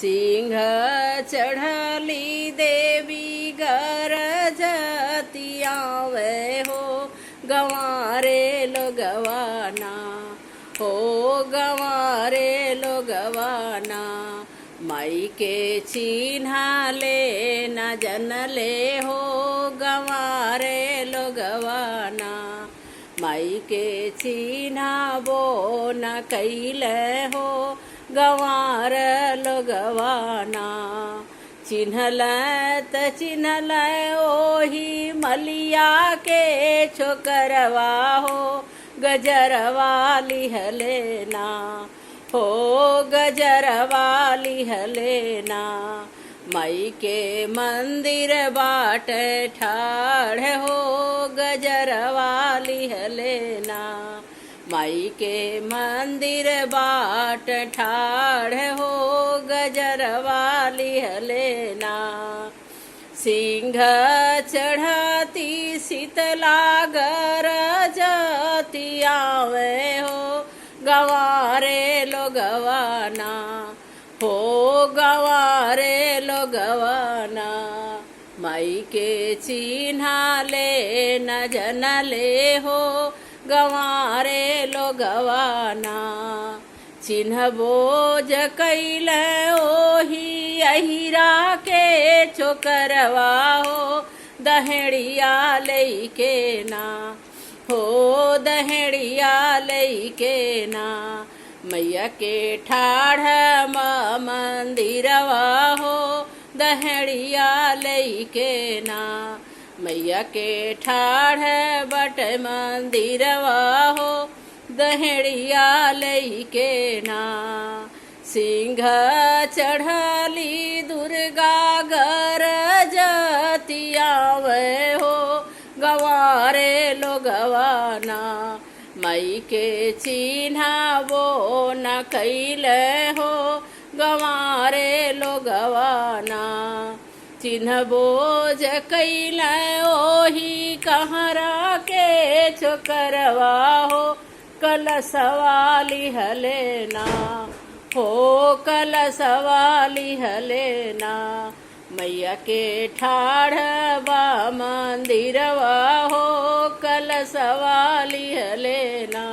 सिंह चढ़ली देवी गरजती आवे हो गंवारे लोगवाना हो गंवारे लोगवाना माई के चिन्हा ले न जनले हो गंवारे लोगवाना माई के चिन्हा वो न कैले हो गंवार लोगवाना चिन्हल त चिन्हल ओही मलिया के छोकरवा हो गजरवा लिहलेना हो गजरवा लिहलेना माई के मंदिर बाट ठाड़ हो गजरवा लिहलेना माई के मंदिर बाट ठाड़ हो गजरवा लिहलेना सिंह चढ़ती शीतला गरजती आवे हो गंवारे लोगवाना हो गंवारे लोगवाना माई के चिन्हा ले न जनले हो गंवारे लोगवाना चिन्ह बोझ कैल ओही अहिरा के छोकरवा हो दहेड़िया लैके ना हो दहेड़िया लैके ना मैया के ठाढ़ मंदिरवा हो दहेड़िया लैके ना मैया के ठाढ़ बट मंदिरवा हो दहेड़िया लैके ना सिंह चढ़ली दुर्गा गरजती आवे हो गंवारे लोगवाना माई के चिन्हा वो न कैले हो गंवारे लोगवाना चिन्ह बोझ कैल ओही कहरा के छोकरवा हो कलशवा लिहलेना हो कलशवा लिहलेना मैया के ठाढ़ बा मंदिरवा हो कलशवा लिहलेना।